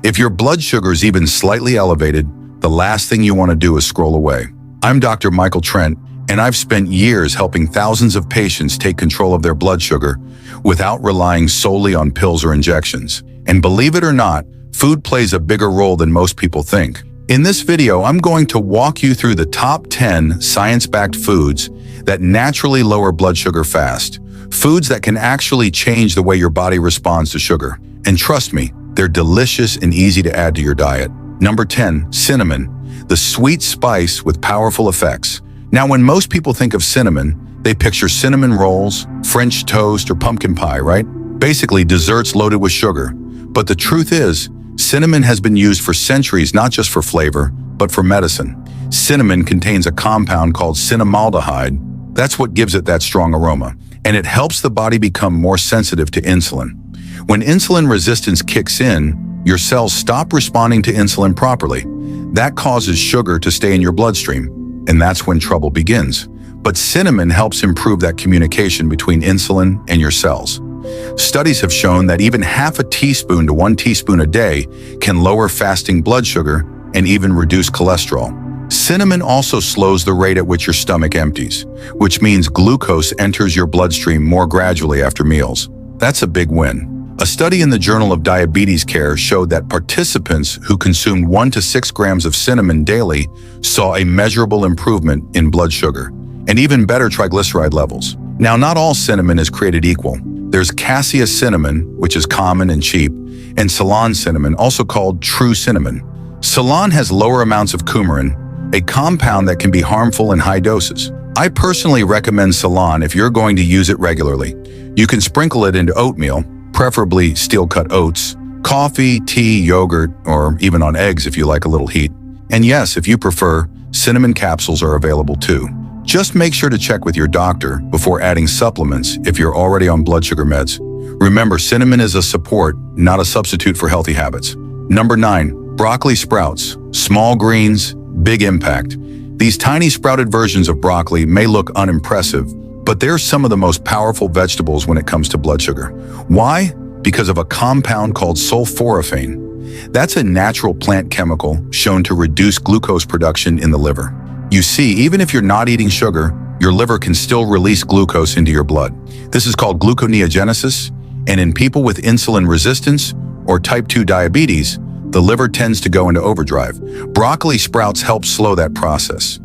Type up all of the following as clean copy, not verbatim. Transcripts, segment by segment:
If your blood sugar is even slightly elevated, the last thing you want to do is scroll away. I'm Dr. Michael Trent, and I've spent years helping thousands of patients take control of their blood sugar without relying solely on pills or injections. And believe it or not, food plays a bigger role than most people think. In this video, I'm going to walk you through the top 10 science-backed foods that naturally lower blood sugar fast. Foods that can actually change the way your body responds to sugar. And trust me, they're delicious and easy to add to your diet. Number 10, cinnamon, the sweet spice with powerful effects. Now, when most people think of cinnamon, they picture cinnamon rolls, French toast, or pumpkin pie, right? Basically, desserts loaded with sugar. But the truth is, cinnamon has been used for centuries not just for flavor, but for medicine. Cinnamon contains a compound called cinnamaldehyde. That's what gives it that strong aroma, and it helps the body become more sensitive to insulin. When insulin resistance kicks in, your cells stop responding to insulin properly. That causes sugar to stay in your bloodstream, and that's when trouble begins. But cinnamon helps improve that communication between insulin and your cells. Studies have shown that even half a teaspoon to 1 teaspoon a day can lower fasting blood sugar and even reduce cholesterol. Cinnamon also slows the rate at which your stomach empties, which means glucose enters your bloodstream more gradually after meals. That's a big win. A study in the Journal of Diabetes Care showed that participants who consumed 1 to 6 grams of cinnamon daily saw a measurable improvement in blood sugar and even better triglyceride levels. Now, not all cinnamon is created equal. There's cassia cinnamon, which is common and cheap, and Ceylon cinnamon, also called true cinnamon. Ceylon has lower amounts of coumarin, a compound that can be harmful in high doses. I personally recommend Ceylon if you're going to use it regularly. You can sprinkle it into oatmeal, preferably steel-cut oats, coffee, tea, yogurt, or even on eggs if you like a little heat. And yes, if you prefer, cinnamon capsules are available too. Just make sure to check with your doctor before adding supplements if you're already on blood sugar meds. Remember, cinnamon is a support, not a substitute for healthy habits. Number 9, broccoli sprouts. Small greens, big impact. These tiny sprouted versions of broccoli may look unimpressive, but they're some of the most powerful vegetables when it comes to blood sugar. Why? Because of a compound called sulforaphane. That's a natural plant chemical shown to reduce glucose production in the liver. You see, even if you're not eating sugar, your liver can still release glucose into your blood. This is called gluconeogenesis, and in people with insulin resistance or type 2 diabetes, the liver tends to go into overdrive. Broccoli sprouts help slow that process.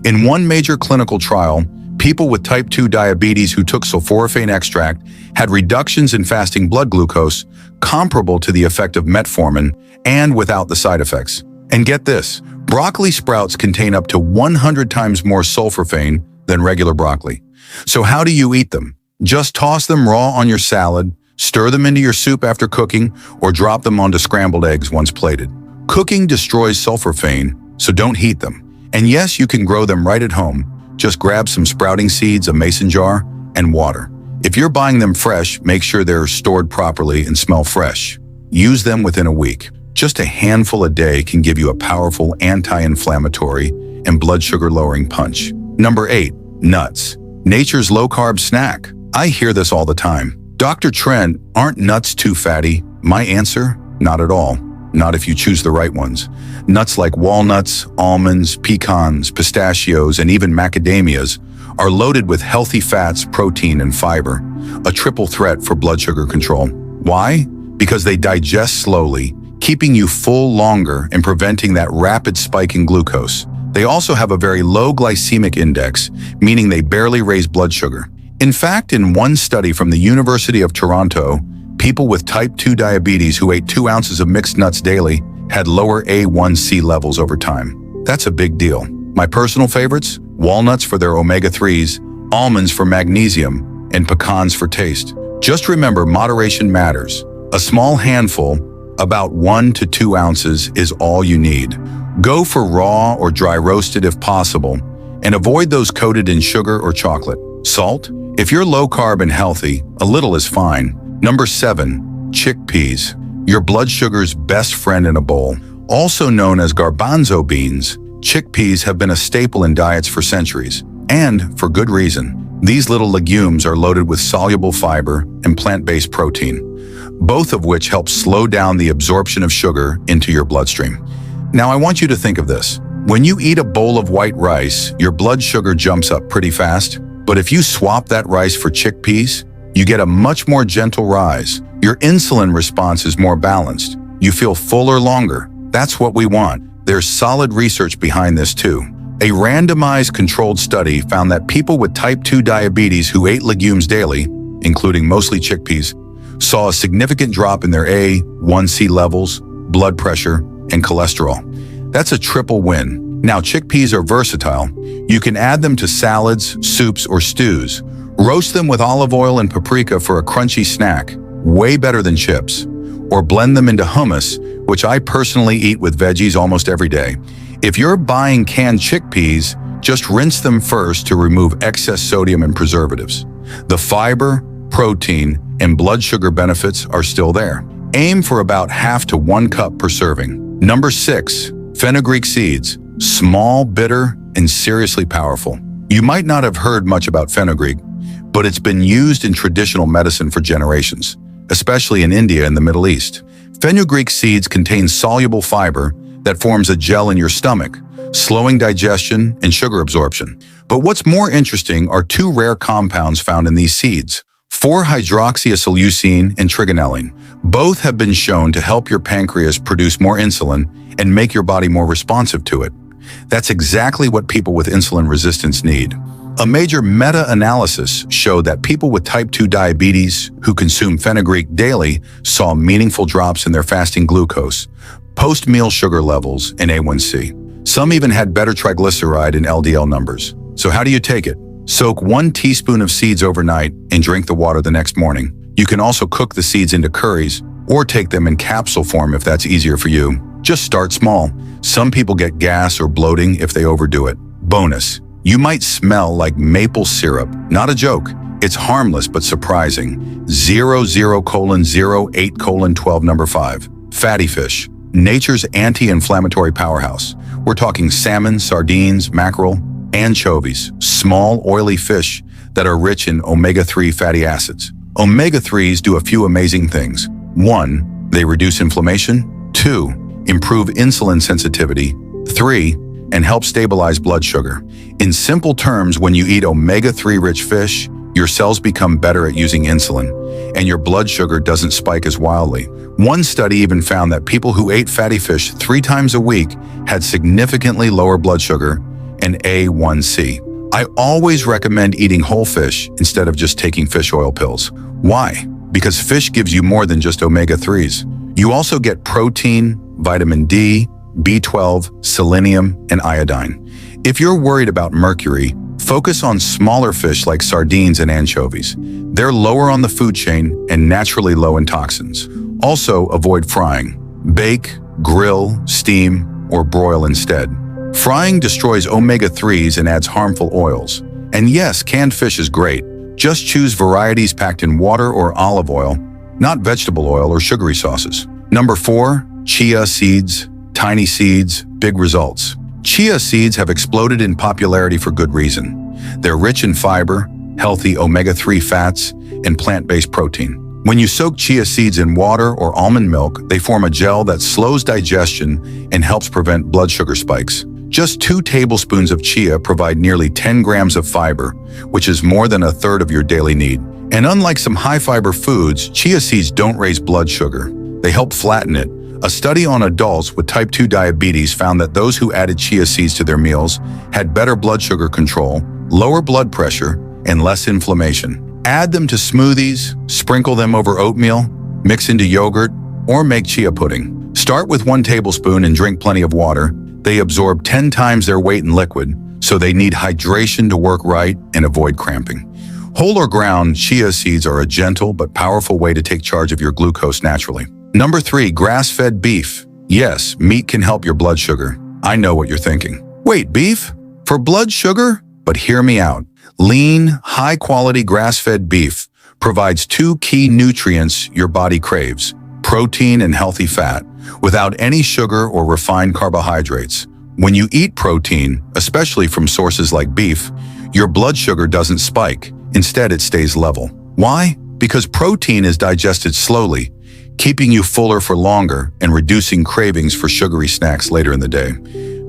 In one major clinical trial, people with type 2 diabetes who took sulforaphane extract had reductions in fasting blood glucose comparable to the effect of metformin and without the side effects. And get this, broccoli sprouts contain up to 100 times more sulforaphane than regular broccoli. So how do you eat them? Just toss them raw on your salad, stir them into your soup after cooking, or drop them onto scrambled eggs once plated. Cooking destroys sulforaphane, so don't heat them. And yes, you can grow them right at home. Just grab some sprouting seeds, a mason jar, and water. If you're buying them fresh, make sure they're stored properly and smell fresh. Use them within a week. Just a handful a day can give you a powerful anti-inflammatory and blood sugar-lowering punch. Number 8, nuts. Nature's low-carb snack. I hear this all the time. Dr. Trent, aren't nuts too fatty? My answer? Not at all. Not if you choose the right ones. Nuts like walnuts, almonds, pecans, pistachios, and even macadamias are loaded with healthy fats, protein, and fiber, a triple threat for blood sugar control. Why? Because they digest slowly, keeping you full longer and preventing that rapid spike in glucose. They also have a very low glycemic index, meaning they barely raise blood sugar. In fact, in one study from the University of Toronto, people with type 2 diabetes who ate 2 ounces of mixed nuts daily had lower A1C levels over time. That's a big deal. My personal favorites? Walnuts for their omega-3s, almonds for magnesium, and pecans for taste. Just remember, moderation matters. A small handful, about 1 to 2 ounces, is all you need. Go for raw or dry roasted if possible, and avoid those coated in sugar or chocolate. Salt? If you're low carb and healthy, a little is fine. Number 7, chickpeas. Your blood sugar's best friend in a bowl. Also known as garbanzo beans, chickpeas have been a staple in diets for centuries, and for good reason. These little legumes are loaded with soluble fiber and plant-based protein, both of which help slow down the absorption of sugar into your bloodstream. Now, I want you to think of this. When you eat a bowl of white rice, your blood sugar jumps up pretty fast. But if you swap that rice for chickpeas, you get a much more gentle rise. Your insulin response is more balanced. You feel fuller longer. That's what we want. There's solid research behind this too. A randomized controlled study found that people with type 2 diabetes who ate legumes daily, including mostly chickpeas, saw a significant drop in their A1C levels, blood pressure, and cholesterol. That's a triple win. Now, chickpeas are versatile. You can add them to salads, soups, or stews. Roast them with olive oil and paprika for a crunchy snack, way better than chips. Or blend them into hummus, which I personally eat with veggies almost every day. If you're buying canned chickpeas, just rinse them first to remove excess sodium and preservatives. The fiber, protein, and blood sugar benefits are still there. Aim for about half to 1 cup per serving. Number 6, fenugreek seeds. Small, bitter, and seriously powerful. You might not have heard much about fenugreek, but it's been used in traditional medicine for generations, especially in India and the Middle East. Fenugreek seeds contain soluble fiber that forms a gel in your stomach, slowing digestion and sugar absorption. But what's more interesting are 2 rare compounds found in these seeds: 4-hydroxyisoleucine and trigonelline. Both have been shown to help your pancreas produce more insulin and make your body more responsive to it. That's exactly what people with insulin resistance need. A major meta-analysis showed that people with type 2 diabetes who consume fenugreek daily saw meaningful drops in their fasting glucose, post-meal sugar levels, and A1C. Some even had better triglyceride and LDL numbers. So how do you take it? Soak 1 teaspoon of seeds overnight and drink the water the next morning. You can also cook the seeds into curries or take them in capsule form if that's easier for you. Just start small. Some people get gas or bloating if they overdo it. Bonus: you might smell like maple syrup. Not a joke. It's harmless but surprising. 00:08:12 number 5. Fatty fish. Nature's anti-inflammatory powerhouse. We're talking salmon, sardines, mackerel, anchovies. Small, oily fish that are rich in omega-3 fatty acids. Omega-3s do a few amazing things. 1. They reduce inflammation. 2. Improve insulin sensitivity. 3. And help stabilize blood sugar. In simple terms, when you eat omega-3 rich fish, your cells become better at using insulin, and your blood sugar doesn't spike as wildly. One study even found that people who ate fatty fish 3 times a week had significantly lower blood sugar and A1C. I always recommend eating whole fish instead of just taking fish oil pills. Why? Because fish gives you more than just omega-3s. You also get protein, vitamin D, B12, selenium, and iodine. If you're worried about mercury, focus on smaller fish like sardines and anchovies. They're lower on the food chain and naturally low in toxins. Also, avoid frying. Bake, grill, steam, or broil instead. Frying destroys omega-3s and adds harmful oils. And yes, canned fish is great. Just choose varieties packed in water or olive oil, not vegetable oil or sugary sauces. Number 4, chia seeds. Tiny seeds, big results. Chia seeds have exploded in popularity for good reason. They're rich in fiber, healthy omega-3 fats, and plant-based protein. When you soak chia seeds in water or almond milk, they form a gel that slows digestion and helps prevent blood sugar spikes. Just 2 tablespoons of chia provide nearly 10 grams of fiber, which is more than a third of your daily need. And unlike some high-fiber foods, chia seeds don't raise blood sugar. They help flatten it. A study on adults with type 2 diabetes found that those who added chia seeds to their meals had better blood sugar control, lower blood pressure, and less inflammation. Add them to smoothies, sprinkle them over oatmeal, mix into yogurt, or make chia pudding. Start with 1 tablespoon and drink plenty of water. They absorb 10 times their weight in liquid, so they need hydration to work right and avoid cramping. Whole or ground, chia seeds are a gentle but powerful way to take charge of your glucose naturally. Number 3, grass-fed beef. Yes, meat can help your blood sugar. I know what you're thinking. Wait, beef? For blood sugar? But hear me out. Lean, high-quality grass-fed beef provides 2 key nutrients your body craves: protein and healthy fat, without any sugar or refined carbohydrates. When you eat protein, especially from sources like beef, Your blood sugar doesn't spike. Instead, it stays level. Why? Because protein is digested slowly, keeping you fuller for longer and reducing cravings for sugary snacks later in the day.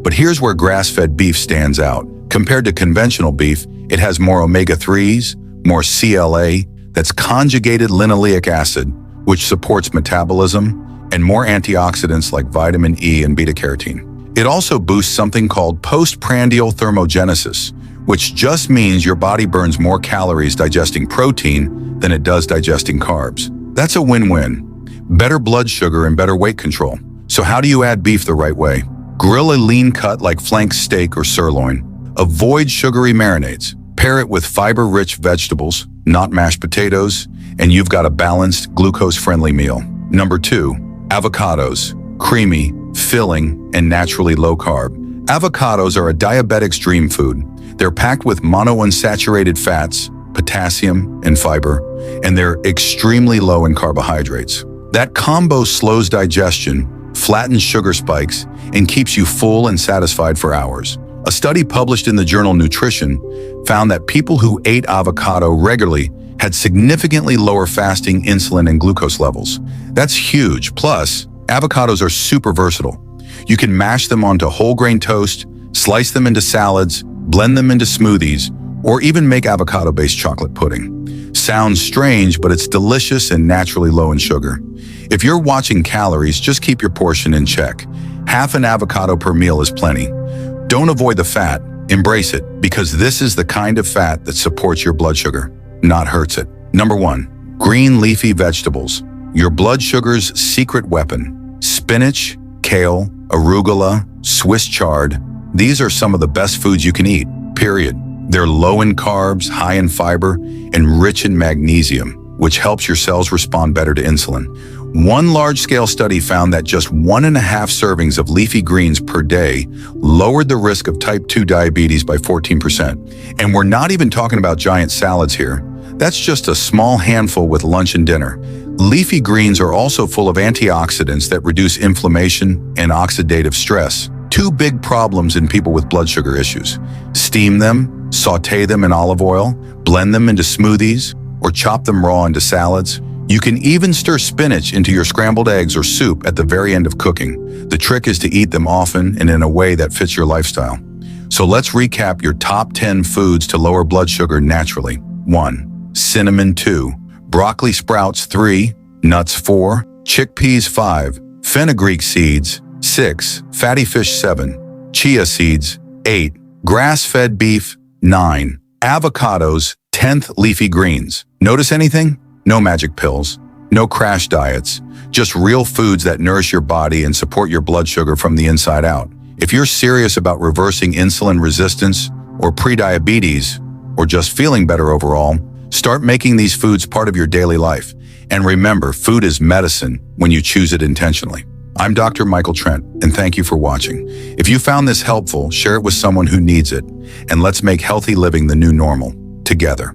But here's where grass-fed beef stands out. Compared to conventional beef, it has more omega-3s, more CLA, that's conjugated linoleic acid, which supports metabolism, and more antioxidants like vitamin E and beta-carotene. It also boosts something called postprandial thermogenesis, which just means your body burns more calories digesting protein than it does digesting carbs. That's a win-win. Better blood sugar and better weight control. So how do you add beef the right way? Grill a lean cut like flank steak or sirloin. Avoid sugary marinades. Pair it with fiber-rich vegetables, not mashed potatoes, and you've got a balanced, glucose-friendly meal. Number 2, avocados. Creamy, filling, and naturally low-carb. Avocados are a diabetic's dream food. They're packed with monounsaturated fats, potassium, and fiber, and they're extremely low in carbohydrates. That combo slows digestion, flattens sugar spikes, and keeps you full and satisfied for hours. A study published in the journal Nutrition found that people who ate avocado regularly had significantly lower fasting insulin and glucose levels. That's huge. Plus, avocados are super versatile. You can mash them onto whole grain toast, slice them into salads, blend them into smoothies, or even make avocado-based chocolate pudding. Sounds strange, but it's delicious and naturally low in sugar. If you're watching calories, just keep your portion in check. Half an avocado per meal is plenty. Don't avoid the fat, embrace it, because this is the kind of fat that supports your blood sugar, not hurts it. Number 1, green leafy vegetables. Your blood sugar's secret weapon. Spinach, kale, arugula, Swiss chard. These are some of the best foods you can eat, period. They're low in carbs, high in fiber, and rich in magnesium, which helps your cells respond better to insulin. One large-scale study found that just 1.5 servings of leafy greens per day lowered the risk of type 2 diabetes by 14%. And we're not even talking about giant salads here. That's just a small handful with lunch and dinner. Leafy greens are also full of antioxidants that reduce inflammation and oxidative stress. 2 big problems in people with blood sugar issues. Steam them, saute them in olive oil, blend them into smoothies, or chop them raw into salads. You can even stir spinach into your scrambled eggs or soup at the very end of cooking. The trick is to eat them often and in a way that fits your lifestyle. So let's recap your top 10 foods to lower blood sugar naturally. 1. Cinnamon. 2. Broccoli sprouts. 3. Nuts. 4. Chickpeas. 5. Fenugreek seeds. 6. Fatty fish. 7. Chia seeds. 8. Grass-fed beef. 9. Avocados. 10th, leafy greens. Notice anything? No magic pills, no crash diets, just real foods that nourish your body and support your blood sugar from the inside out. If you're serious about reversing insulin resistance or prediabetes, or just feeling better overall, start making these foods part of your daily life. And remember, food is medicine when you choose it intentionally. I'm Dr. Michael Trent, and thank you for watching. If you found this helpful, share it with someone who needs it, and let's make healthy living the new normal together.